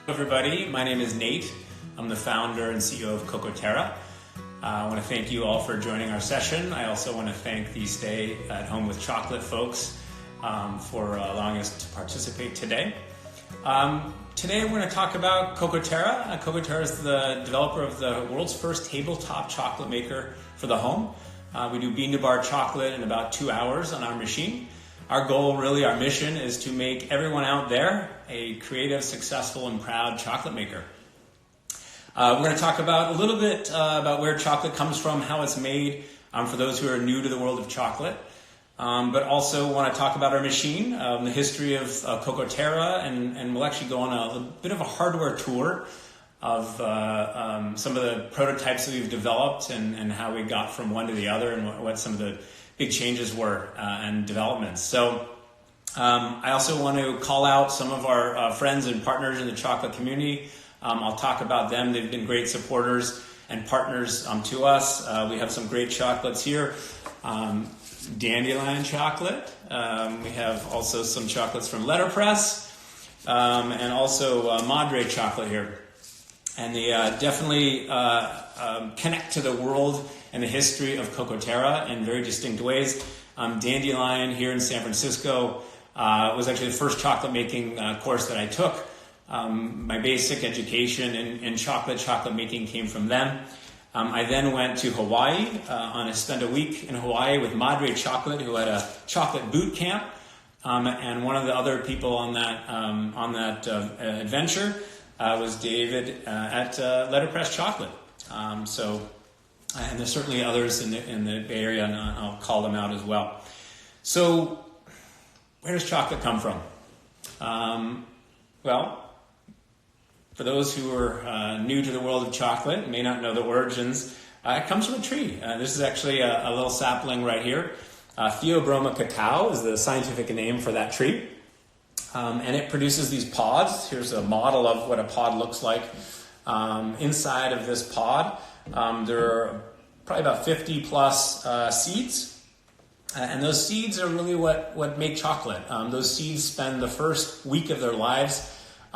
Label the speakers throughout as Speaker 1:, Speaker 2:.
Speaker 1: Everybody, my name is Nate. I'm the founder and CEO of CocoTerra. I want to thank you all for joining our session. I also want to thank the Stay at Home with Chocolate folks for allowing us to participate today. Today we're going to talk about CocoTerra. CocoTerra is the developer of the world's first tabletop chocolate maker for the home. We do bean-to-bar chocolate in about 2 hours on our machine. Our goal, really, our mission, is to make everyone out there a creative, successful, and proud chocolate maker. We're going to talk about a little bit about where chocolate comes from, how it's made, for those who are new to the world of chocolate. But also want to talk about our machine, the history of CocoTerra, and we'll actually go on a bit of a hardware tour of some of the prototypes that we've developed and how we got from one to the other and what some of the big changes were and developments. So I also want to call out some of our friends and partners in the chocolate community. I'll talk about them. They've been great supporters and partners to us. We have some great chocolates here. Dandelion chocolate. We have also some chocolates from Letterpress and also Madre chocolate here. And they definitely connect to the world and the history of CocoTerra in very distinct ways. Dandelion here in San Francisco was actually the first chocolate making course that I took. My basic education in chocolate making came from them. I then went to Hawaii I spent a week in Hawaii with Madre Chocolate, who had a chocolate boot camp. And one of the other people on that adventure was David at Letterpress Chocolate. And there's certainly others in the Bay Area, and I'll call them out as well. So, where does chocolate come from? Well, for those who are new to the world of chocolate and may not know the origins, it comes from a tree. This is actually a little sapling right here. Theobroma cacao is the scientific name for that tree. And it produces these pods. Here's a model of what a pod looks like. Inside of this pod, there are probably about 50 plus seeds. And those seeds are really what make chocolate. Those seeds spend the first week of their lives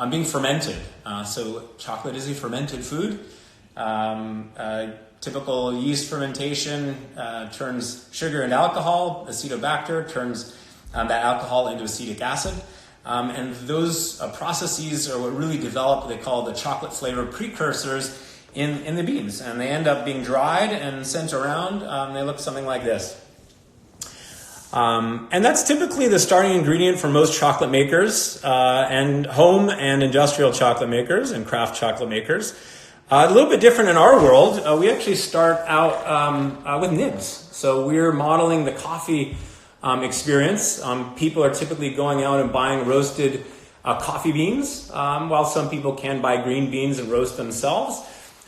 Speaker 1: being fermented. So chocolate is a fermented food. Typical yeast fermentation turns sugar into alcohol. Acetobacter turns that alcohol into acetic acid. And those processes are what really develop what they call the chocolate flavor precursors in the beans. And they end up being dried and sent around. They look something like this. And that's typically the starting ingredient for most chocolate makers and home and industrial chocolate makers and craft chocolate makers. A little bit different in our world. We actually start out with nibs. So we're modeling the coffee experience. People are typically going out and buying roasted coffee beans, while some people can buy green beans and roast themselves.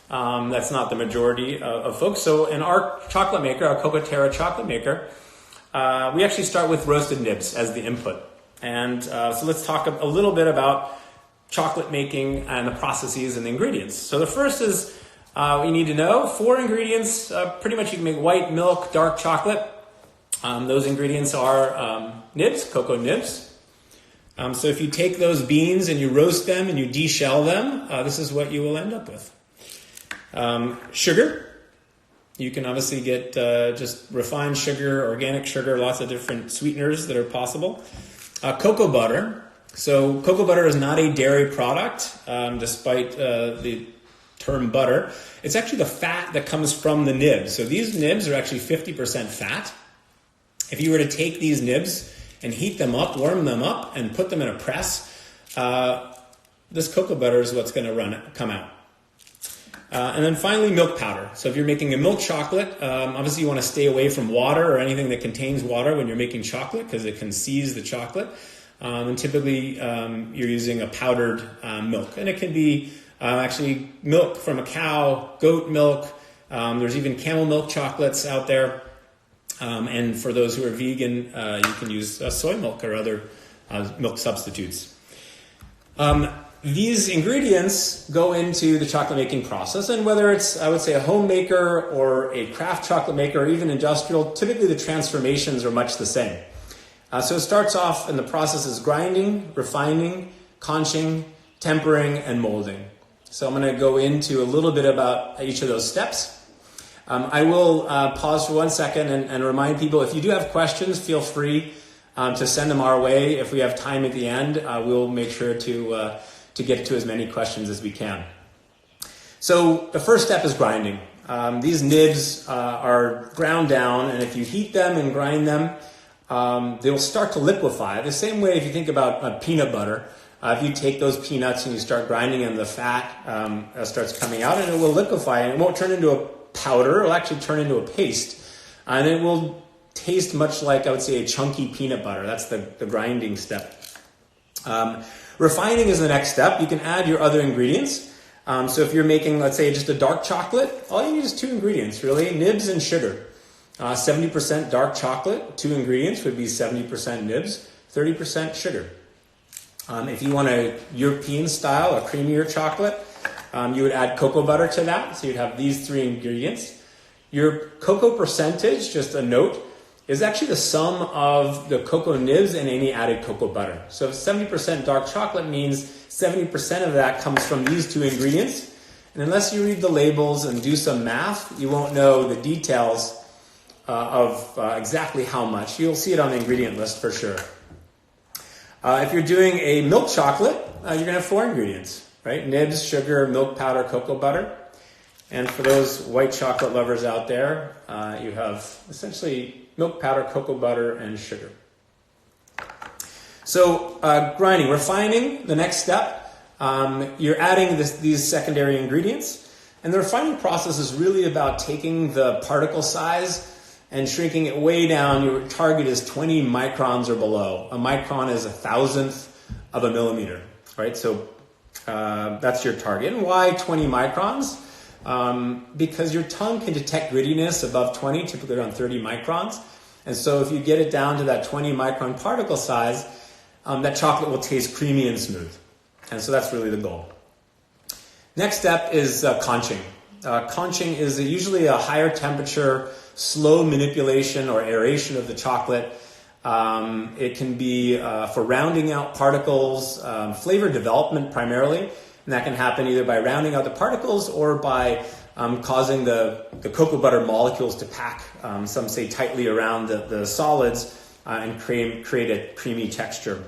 Speaker 1: That's not the majority of folks. So in our chocolate maker, our CocoTerra chocolate maker, we actually start with roasted nibs as the input. And so let's talk a little bit about chocolate making and the processes and the ingredients. So the first is what you need to know. 4 ingredients. Pretty much you can make white milk, dark chocolate. Those ingredients are nibs, cocoa nibs. So if you take those beans and you roast them and you deshell them, this is what you will end up with. Sugar. You can obviously get just refined sugar, organic sugar, lots of different sweeteners that are possible. Cocoa butter. So cocoa butter is not a dairy product, despite the term butter. It's actually the fat that comes from the nibs. So these nibs are actually 50% fat. If you were to take these nibs and heat them up, warm them up, and put them in a press, this cocoa butter is what's going to come out. And then finally, milk powder. So if you're making a milk chocolate, obviously you want to stay away from water or anything that contains water when you're making chocolate because it can seize the chocolate. And typically you're using a powdered milk. And it can be actually milk from a cow, goat milk. There's even camel milk chocolates out there. And for those who are vegan, you can use soy milk or other milk substitutes. These ingredients go into the chocolate making process, and whether it's, I would say, a homemaker or a craft chocolate maker or even industrial, typically the transformations are much the same. So it starts off in the process as grinding, refining, conching, tempering, and molding. So I'm going to go into a little bit about each of those steps. I will pause for 1 second and remind people, if you do have questions, feel free to send them our way. If we have time at the end, we'll make sure to get to as many questions as we can. So the first step is grinding. These nibs are ground down, and if you heat them and grind them, they'll start to liquefy. The same way if you think about peanut butter. If you take those peanuts and you start grinding them, the fat starts coming out, and it will liquefy, and it won't turn into a powder. It'll actually turn into a paste, and it will taste much like, I would say, a chunky peanut butter. That's the grinding step. Refining is the next step. You can add your other ingredients. So if you're making, let's say, just a dark chocolate, all you need is 2 ingredients, really, nibs and sugar. 70% dark chocolate, 2 ingredients would be 70% nibs, 30% sugar. If you want a European style, a creamier chocolate, you would add cocoa butter to that. So you'd have these 3 ingredients. Your cocoa percentage, just a note, is actually the sum of the cocoa nibs and any added cocoa butter. So if 70% dark chocolate means 70% of that comes from these 2 ingredients. And unless you read the labels and do some math, you won't know the details of exactly how much. You'll see it on the ingredient list for sure. If you're doing a milk chocolate, you're going to have 4 ingredients, right? Nibs, sugar, milk powder, cocoa butter. And for those white chocolate lovers out there, you have essentially milk powder, cocoa butter, and sugar. So grinding, refining, the next step. You're adding these secondary ingredients. And the refining process is really about taking the particle size and shrinking it way down. Your target is 20 microns or below. A micron is 1,000th of a millimeter, right? So that's your target. And why 20 microns? Because your tongue can detect grittiness above 20, typically around 30 microns. And so if you get it down to that 20 micron particle size, that chocolate will taste creamy and smooth. And so that's really the goal. Next step is conching. Conching is usually a higher temperature, slow manipulation or aeration of the chocolate. It can be for rounding out particles, flavor development primarily, and that can happen either by rounding out the particles or by causing the cocoa butter molecules to pack, some say tightly around the solids and create a creamy texture.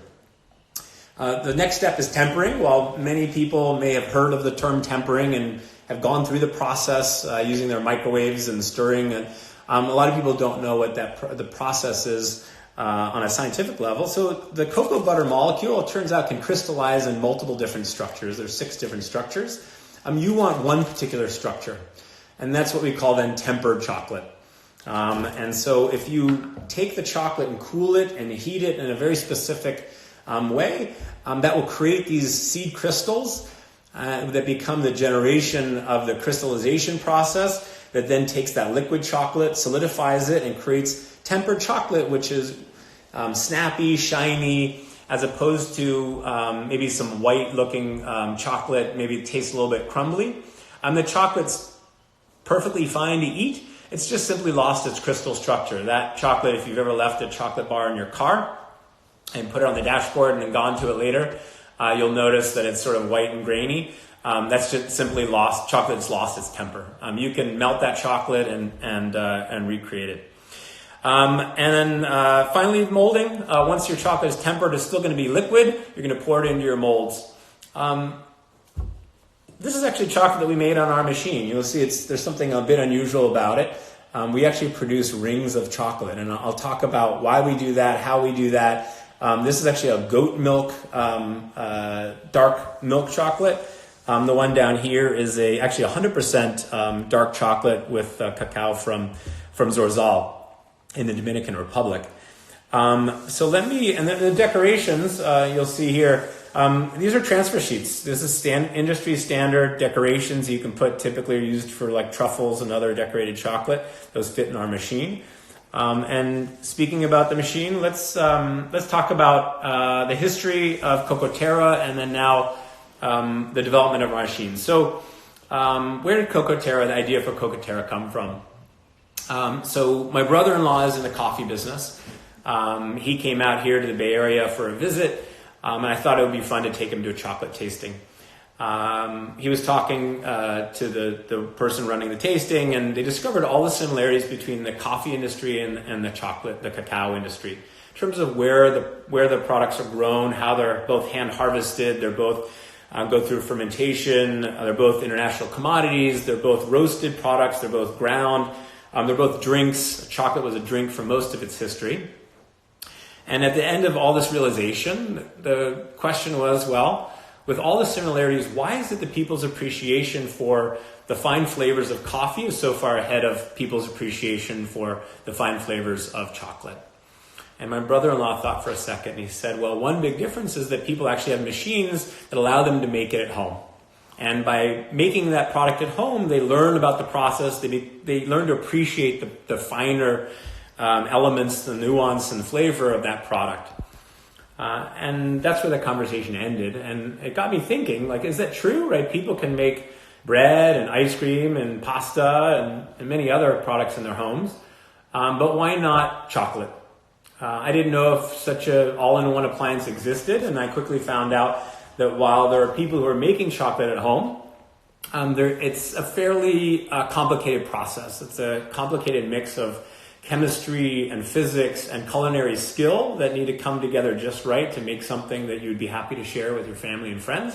Speaker 1: The next step is tempering. While many people may have heard of the term tempering and have gone through the process using their microwaves and stirring, and a lot of people don't know what the process is on a scientific level. So the cocoa butter molecule, it turns out, can crystallize in multiple different structures. There's 6 different structures. You want one particular structure, and that's what we call then tempered chocolate. And so if you take the chocolate and cool it and heat it in a very specific way, that will create these seed crystals that become the generation of the crystallization process that then takes that liquid chocolate, solidifies it, and creates tempered chocolate, which is snappy, shiny, as opposed to maybe some white-looking chocolate, maybe tastes a little bit crumbly. The chocolate's perfectly fine to eat. It's just simply lost its crystal structure. That chocolate, if you've ever left a chocolate bar in your car and put it on the dashboard and then gone to it later, you'll notice that it's sort of white and grainy. That's just simply lost. Chocolate's lost its temper. You can melt that chocolate and recreate it. And then finally, molding. Once your chocolate is tempered, it's still going to be liquid. You're going to pour it into your molds. This is actually chocolate that we made on our machine. You'll see there's something a bit unusual about it. We actually produce rings of chocolate, and I'll talk about why we do that, how we do that. This is actually a goat milk, dark milk chocolate. The one down here is actually 100% dark chocolate with cacao from Zorzal in the Dominican Republic. And then the decorations, you'll see here, these are transfer sheets. This is industry standard decorations you can put, typically are used for like truffles and other decorated chocolate. Those fit in our machine. And speaking about the machine, let's talk about the history of CocoTerra and then now the development of our machine. So where did CocoTerra, the idea for CocoTerra, come from? So my brother-in-law is in the coffee business. He came out here to the Bay Area for a visit. and I thought it would be fun to take him to a chocolate tasting. He was talking to the person running the tasting, and they discovered all the similarities between the coffee industry and the cacao industry in terms of where the products are grown, how they're both hand harvested, they're both go through fermentation, they're both international commodities, they're both roasted products, they're both ground, they're both drinks. Chocolate was a drink for most of its history. And at the end of all this realization, the question was, well, with all the similarities, why is it that people's appreciation for the fine flavors of coffee is so far ahead of people's appreciation for the fine flavors of chocolate? And my brother-in-law thought for a second, and he said, well, one big difference is that people actually have machines that allow them to make it at home. And by making that product at home, they learn about the process, they learn to appreciate the finer elements, the nuance and flavor of that product. And that's where the conversation ended. And it got me thinking, like, is that true, right? People can make bread and ice cream and pasta and many other products in their homes. But why not chocolate? I didn't know if such an all-in-one appliance existed, and I quickly found out that while there are people who are making chocolate at home, it's a fairly complicated process. It's a complicated mix of chemistry and physics and culinary skill that need to come together just right to make something that you'd be happy to share with your family and friends.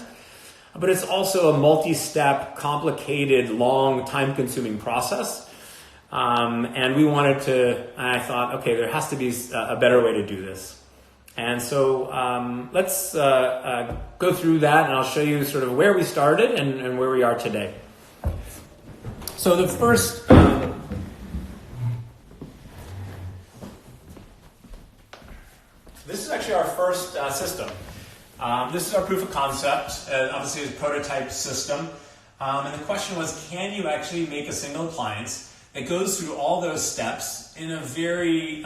Speaker 1: But it's also a multi-step, complicated, long, time-consuming process. And we wanted to, I thought, okay, there has to be a better way to do this. And so let's go through that, and I'll show you sort of where we started and where we are today. So the first, this is actually our first system. This is our proof of concept, obviously it's a prototype system. And the question was, can you actually make a single appliance that goes through all those steps in a very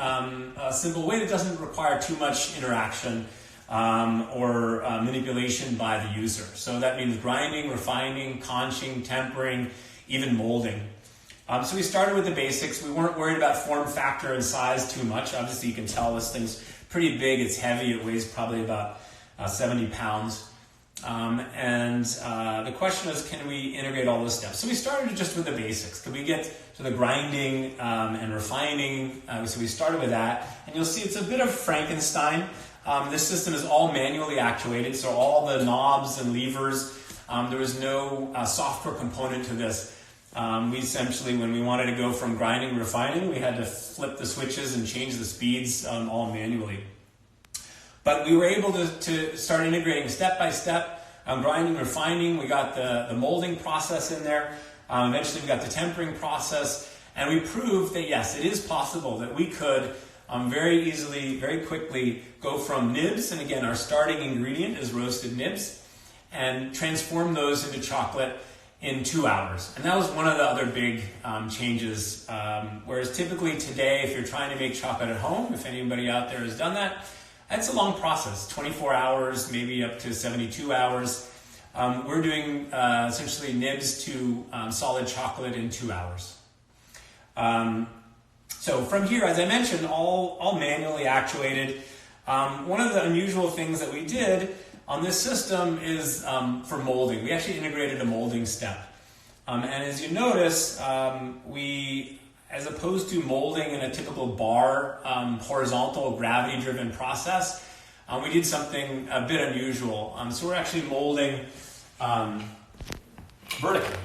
Speaker 1: simple way that doesn't require too much interaction or manipulation by the user. So that means grinding, refining, conching, tempering, even molding. So we started with the basics. We weren't worried about form factor and size too much. Obviously you can tell this thing's pretty big, it's heavy, it weighs probably about 70 pounds. The question is, can we integrate all those steps? So we started just with the basics. Can we get to the grinding and refining? So we started with that. And you'll see it's a bit of Frankenstein. This system is all manually actuated, so all the knobs and levers, there was no software component to this. We essentially, when we wanted to go from grinding to refining, we had to flip the switches and change the speeds all manually. But we were able to start integrating step by step, grinding, refining. We got the molding process in there. Eventually we got the tempering process. And we proved that yes, it is possible that we could very easily, very quickly go from nibs, and again, our starting ingredient is roasted nibs, and transform those into chocolate in 2 hours. And that was one of the other big changes. Whereas typically today, if you're trying to make chocolate at home, if anybody out there has done that, it's a long process, 24 hours, maybe up to 72 hours. We're doing essentially nibs to solid chocolate in 2 hours. So from here, as I mentioned, all manually actuated. One of the unusual things that we did on this system is for molding. We actually integrated a molding step. And as you notice, we, as opposed to molding in a typical bar, horizontal gravity-driven process, we did something a bit unusual. So we're actually molding vertically.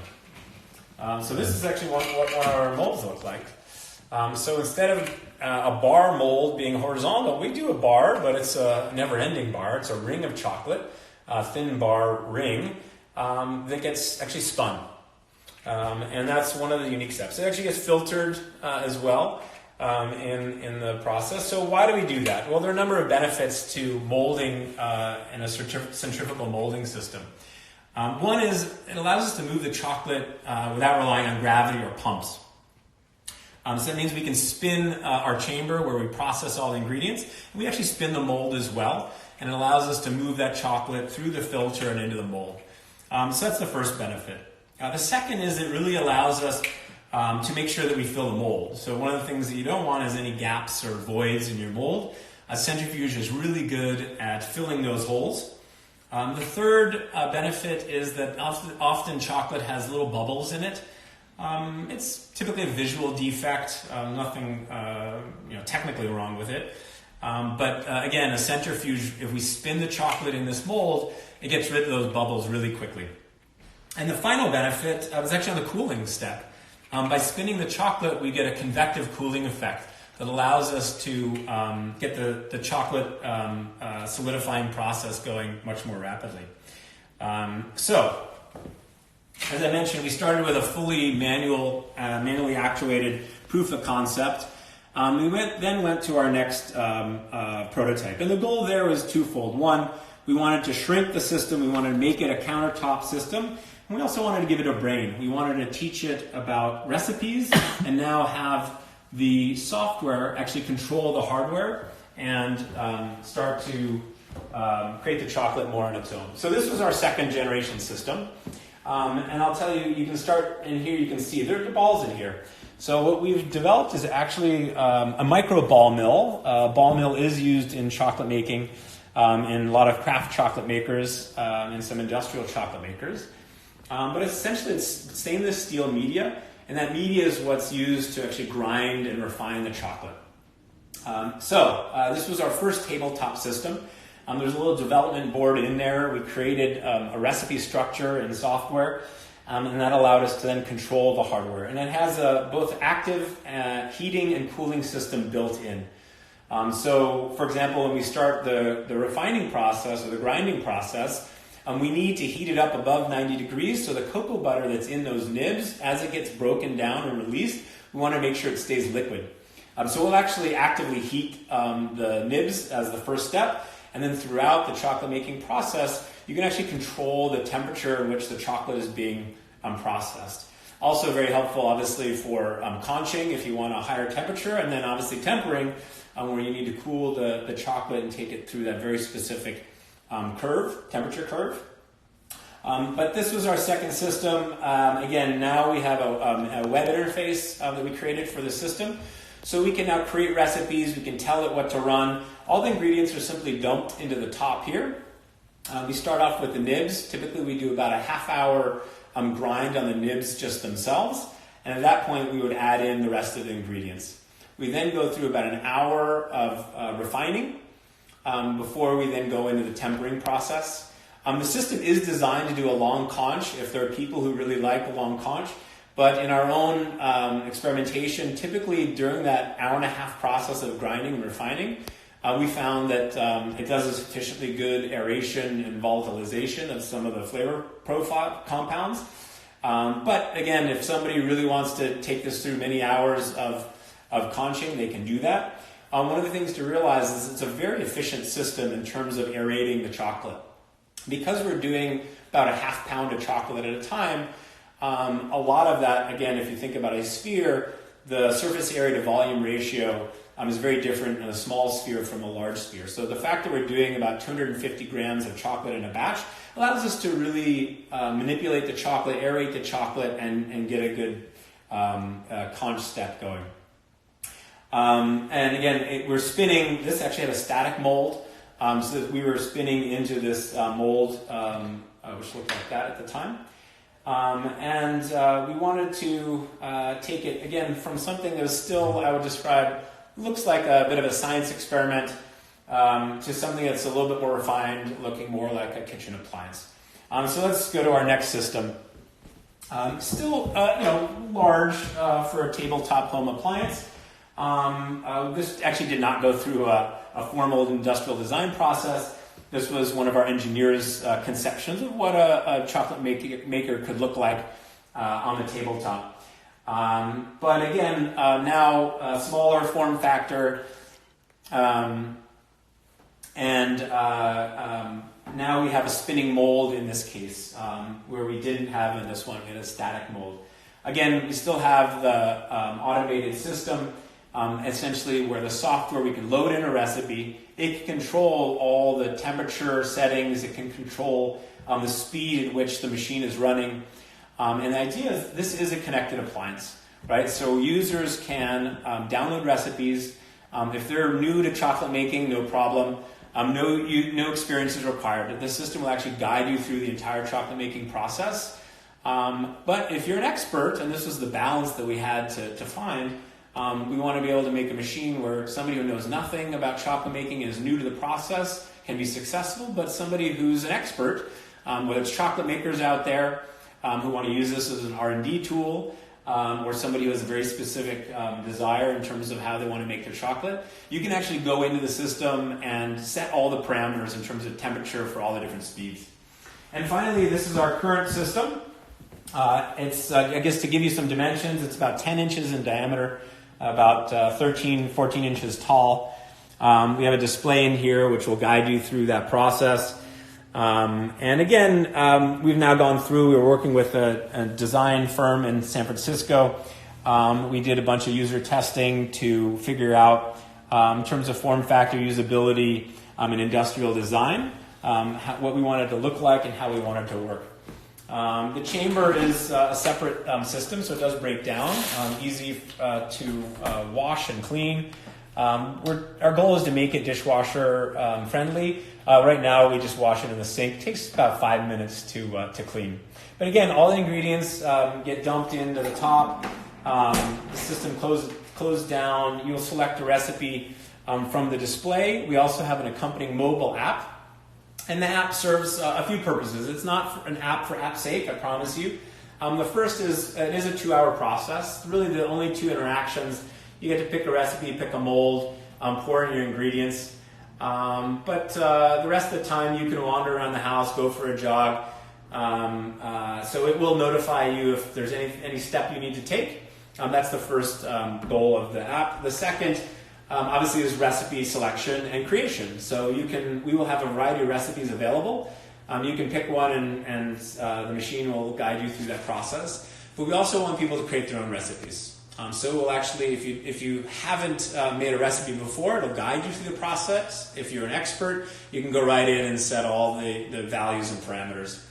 Speaker 1: So this is actually what our molds look like. So instead of a bar mold being horizontal, we do a bar, but it's a never-ending bar. It's a ring of chocolate, a thin bar ring that gets actually spun. And that's one of the unique steps. It actually gets filtered as well in the process. So why do we do that? Well, there are a number of benefits to molding in a centrifugal molding system. One is it allows us to move the chocolate without relying on gravity or pumps. So that means we can spin our chamber where we process all the ingredients. And we actually spin the mold as well. And it allows us to move that chocolate through the filter and into the mold. So that's the first benefit. The second is it really allows us to make sure that we fill the mold. So one of the things that you don't want is any gaps or voids in your mold. A centrifuge is really good at filling those holes. The third benefit is that often chocolate has little bubbles in it. It's typically a visual defect, nothing technically wrong with it. But again, a centrifuge, if we spin the chocolate in this mold, it gets rid of those bubbles really quickly. And the final benefit was actually on the cooling step. By spinning the chocolate, we get a convective cooling effect that allows us to get the chocolate solidifying process going much more rapidly. So, as I mentioned, we started with a fully manually actuated proof of concept. We then went to our next prototype. And the goal there was twofold. One, we wanted to shrink the system. We wanted to make it a countertop system. And we also wanted to give it a brain. We wanted to teach it about recipes and now have the software actually control the hardware and start to create the chocolate more on its own. So this was our second generation system. And I'll tell you, you can start in here, you can see there are balls in here. So what we've developed is actually a micro ball mill. Ball mill is used in chocolate making in a lot of craft chocolate makers and some industrial chocolate makers. But essentially it's stainless steel media, and that media is what's used to actually grind and refine the chocolate. This was our first tabletop system. There's a little development board in there. We created a recipe structure in software, and that allowed us to then control the hardware. And it has both active heating and cooling system built in. So, for example, when we start the refining process or the grinding process, we need to heat it up above 90 degrees, so the cocoa butter that's in those nibs, as it gets broken down and released, we want to make sure it stays liquid. So we'll actually actively heat the nibs as the first step, and then throughout the chocolate making process, you can actually control the temperature in which the chocolate is being processed. Also very helpful, obviously, for conching if you want a higher temperature, and then obviously tempering, where you need to cool the chocolate and take it through that very specific temperature curve. But this was our second system. Again, now we have a web interface that we created for the system. So we can now create recipes, we can tell it what to run. All the ingredients are simply dumped into the top here. We start off with the nibs. Typically we do about a half-hour grind on the nibs just themselves. And at that point we would add in the rest of the ingredients. We then go through about an hour of refining before we then go into the tempering process. The system is designed to do a long conch if there are people who really like a long conch. But in our own experimentation, typically during that hour and a half process of grinding and refining, we found that it does a sufficiently good aeration and volatilization of some of the flavor profile compounds. But again, if somebody really wants to take this through many hours of conching, they can do that. One of the things to realize is it's a very efficient system in terms of aerating the chocolate. Because we're doing about a half pound of chocolate at a time, a lot of that, again, if you think about a sphere, the surface area to volume ratio is very different in a small sphere from a large sphere. So the fact that we're doing about 250 grams of chocolate in a batch allows us to really manipulate the chocolate, aerate the chocolate, and get a good conch step going. And again, we're spinning, this actually had a static mold, so that we were spinning into this mold, which looked like that at the time. We wanted to take it, again, from something that was still, I would describe, looks like a bit of a science experiment, to something that's a little bit more refined, looking more like a kitchen appliance. So let's go to our next system. Still, large for a tabletop home appliance. This actually did not go through a formal industrial design process. This was one of our engineers' conceptions of what a chocolate maker could look like on the tabletop. But again, now a smaller form factor, and now we have a spinning mold in this case, where we didn't have in this one, we had a static mold. Again, we still have the automated system, essentially where the software, we can load in a recipe, it can control all the temperature settings, it can control the speed at which the machine is running. And the idea is this is a connected appliance, right? So users can download recipes, If they're new to chocolate making, no problem. No experience is required. The system will actually guide you through the entire chocolate making process. But if you're an expert, and this was the balance that we had to find, we want to be able to make a machine where somebody who knows nothing about chocolate making and is new to the process can be successful, but somebody who's an expert, whether it's chocolate makers out there who want to use this as an R&D tool, or somebody who has a very specific desire in terms of how they want to make their chocolate, you can actually go into the system and set all the parameters in terms of temperature for all the different speeds. And finally, this is our current system. It's, I guess to give you some dimensions, it's about 10 inches in diameter, about 13, 14 inches tall. We have a display in here which will guide you through that process. And again, we've now gone through, we were working with a design firm in San Francisco. We did a bunch of user testing to figure out, in terms of form factor, usability, and industrial design, what we wanted to look like and how we wanted to work. The chamber is a separate system, so it does break down, easy to wash and clean. Our goal is to make it dishwasher friendly. Right now we just wash it in the sink. It takes about 5 minutes to clean. But again, all the ingredients get dumped into the top. The system closed down. You'll select a recipe from the display. We also have an accompanying mobile app. And the app serves a few purposes. It's not an app for app's sake, I promise you. The first is, it is a 2-hour process. Really the only 2 interactions. You get to pick a recipe, pick a mold, pour in your ingredients. But the rest of the time you can wander around the house, go for a jog. So it will notify you if there's any step you need to take. That's the first goal of the app. The second, obviously, is recipe selection and creation. So we will have a variety of recipes available. You can pick one and the machine will guide you through that process. But we also want people to create their own recipes. So we'll actually, if you haven't made a recipe before, it'll guide you through the process. If you're an expert, you can go right in and set all the values and parameters.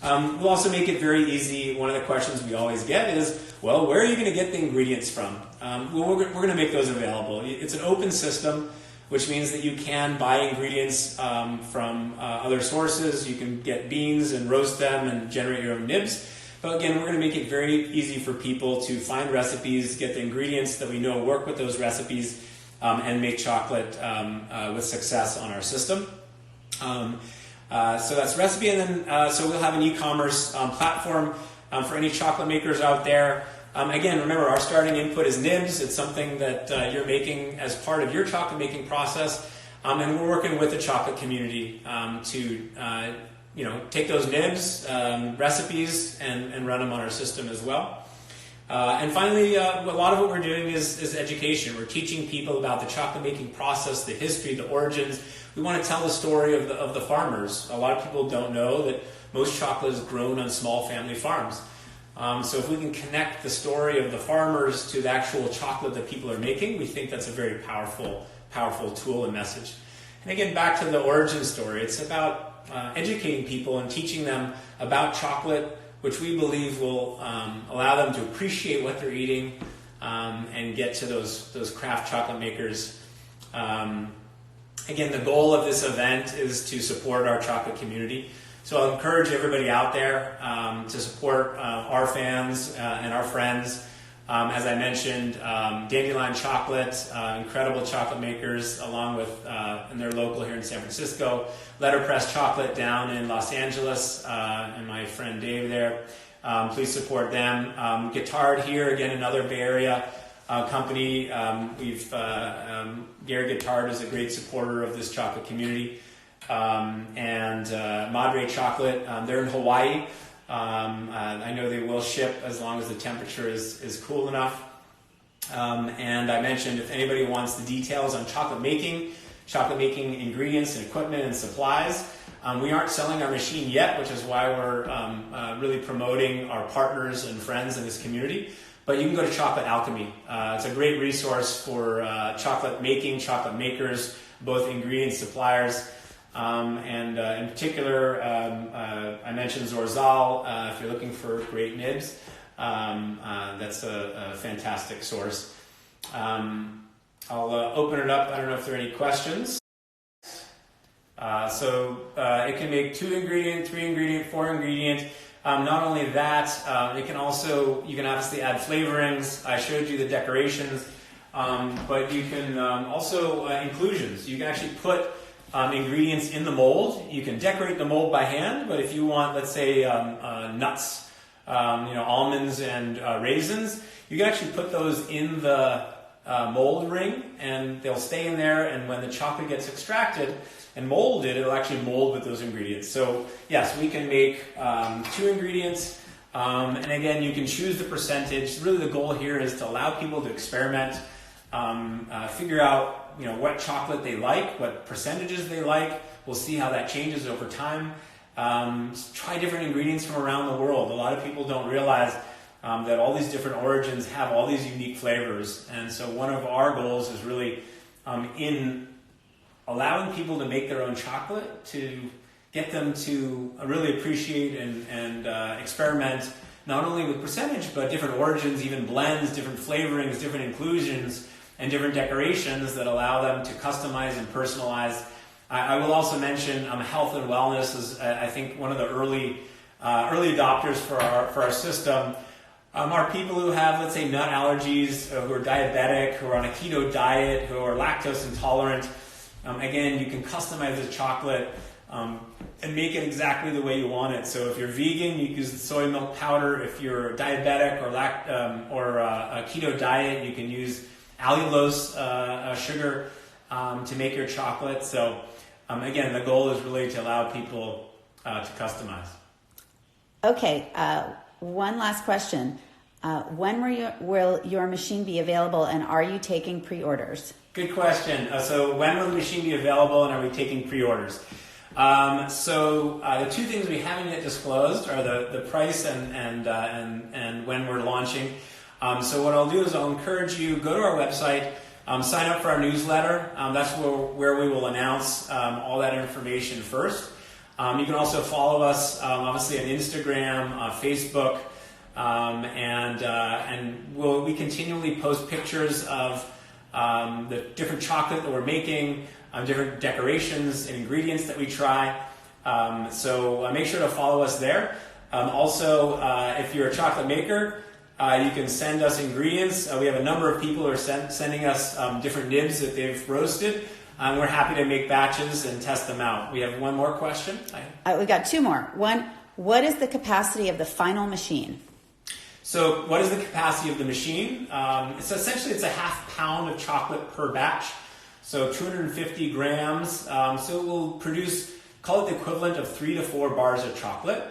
Speaker 1: We'll also make it very easy. One of the questions we always get is, well, where are you going to get the ingredients from? Well, we're going to make those available. It's an open system, which means that you can buy ingredients from other sources. You can get beans and roast them and generate your own nibs. But again, we're going to make it very easy for people to find recipes, get the ingredients that we know work with those recipes, and make chocolate with success on our system. So that's recipe, and then so we'll have an e-commerce platform for any chocolate makers out there. Again, remember, our starting input is nibs. It's something that you're making as part of your chocolate making process, and we're working with the chocolate community to take those nibs, recipes, and run them on our system as well. And finally, a lot of what we're doing is education. We're teaching people about the chocolate making process, the history, the origins. We want to tell the story of the farmers. A lot of people don't know that most chocolate is grown on small family farms. So if we can connect the story of the farmers to the actual chocolate that people are making, we think that's a very powerful tool and message. And again, back to the origin story, it's about educating people and teaching them about chocolate, which we believe will allow them to appreciate what they're eating and get to those craft chocolate makers. Again, the goal of this event is to support our chocolate community. So I'll encourage everybody out there to support our fans and our friends. As I mentioned, Dandelion Chocolate, incredible chocolate makers, along with, and they're local here in San Francisco. Letterpress Chocolate down in Los Angeles, and my friend Dave there. Please support them. Guitard here, again, another Bay Area company. Gary Guitard is a great supporter of this chocolate community. And Madre Chocolate, they're in Hawaii. I know they will ship as long as the temperature is cool enough. And I mentioned if anybody wants the details on chocolate making ingredients and equipment and supplies, we aren't selling our machine yet, which is why we're really promoting our partners and friends in this community. But you can go to Chocolate Alchemy. It's a great resource for chocolate making, chocolate makers, both ingredients, suppliers. And in particular, I mentioned Zorzal. If you're looking for great nibs, that's a fantastic source. I'll open it up. I don't know if there are any questions. It can make 2 ingredient, 3 ingredient, 4 ingredient. Not only that, you can obviously add flavorings. I showed you the decorations, but you can also inclusions. You can actually put ingredients in the mold. You can decorate the mold by hand, but if you want, let's say, nuts, almonds and raisins, you can actually put those in the mold ring, and they'll stay in there, and when the chocolate gets extracted and molded, it'll actually mold with those ingredients. So yes, we can make 2 ingredients, and again, you can choose the percentage. Really the goal here is to allow people to experiment, figure out what chocolate they like, what percentages they like. We'll see how that changes over time. Try different ingredients from around the world. A lot of people don't realize that all these different origins have all these unique flavors. And so one of our goals is really in allowing people to make their own chocolate, to get them to really appreciate and experiment not only with percentage, but different origins, even blends, different flavorings, different inclusions, and different decorations that allow them to customize and personalize. I will also mention health and wellness is, I think, one of the early adopters for our system. Are people who have, let's say, nut allergies, who are diabetic, who are on a keto diet, who are lactose intolerant. Again, you can customize the chocolate and make it exactly the way you want it. So if you're vegan, you use the soy milk powder. If you're diabetic or a keto diet, you can use allulose sugar to make your chocolate. So again, the goal is really to allow people to customize.
Speaker 2: Okay, one last question. When will your machine be available, and are you taking pre-orders?
Speaker 1: Good question. So when will the machine be available, and are we taking pre-orders? The 2 things we haven't yet disclosed are the price and when we're launching. So what I'll do is I'll encourage you, go to our website, sign up for our newsletter. That's where we will announce all that information first. You can also follow us, obviously, on Instagram, Facebook, we continually post pictures of the different chocolate that we're making, different decorations and ingredients that we try. So make sure to follow us there. Also, if you're a chocolate maker, you can send us ingredients. We have a number of people who are sending us different nibs that they've roasted. We're happy to make batches and test them out. We have one more question.
Speaker 2: We got 2 more. One, what is the capacity of the final machine?
Speaker 1: So what is the capacity of the machine? It's a half pound of chocolate per batch. So 250 grams. So it will produce, call it the equivalent of 3 to 4 bars of chocolate.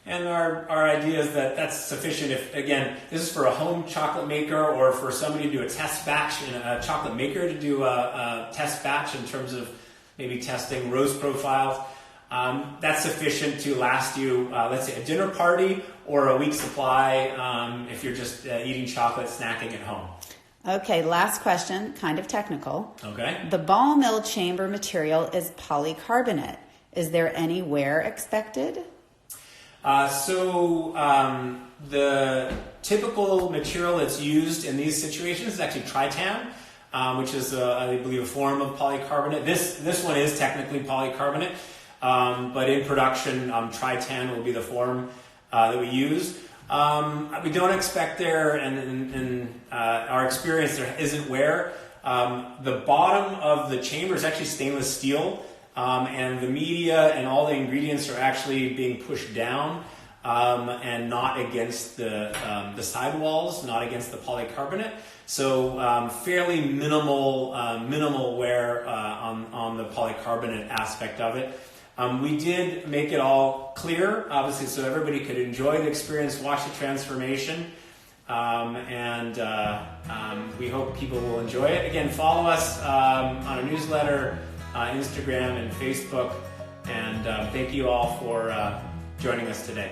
Speaker 1: And our idea is that that's sufficient if, again, this is for a home chocolate maker or for somebody to do a test batch in a chocolate maker to do a test batch in terms of maybe testing roast profiles. That's sufficient to last you, let's say, a dinner party or a week's supply if you're just eating chocolate, snacking at home.
Speaker 2: Okay, last question, kind of technical.
Speaker 1: Okay.
Speaker 2: The ball mill chamber material is polycarbonate. Is there any wear expected?
Speaker 1: The typical material that's used in these situations is actually tritan, which is, I believe, a form of polycarbonate. This one is technically polycarbonate, but in production, tritan will be the form that we use. We don't expect there, and in our experience, there isn't wear. The bottom of the chamber is actually stainless steel. And the media and all the ingredients are actually being pushed down and not against the sidewalls, not against the polycarbonate. So fairly minimal wear on the polycarbonate aspect of it. We did make it all clear, obviously, so everybody could enjoy the experience, watch the transformation, and we hope people will enjoy it. Again, follow us on our newsletter, Instagram and Facebook, and thank you all for joining us today.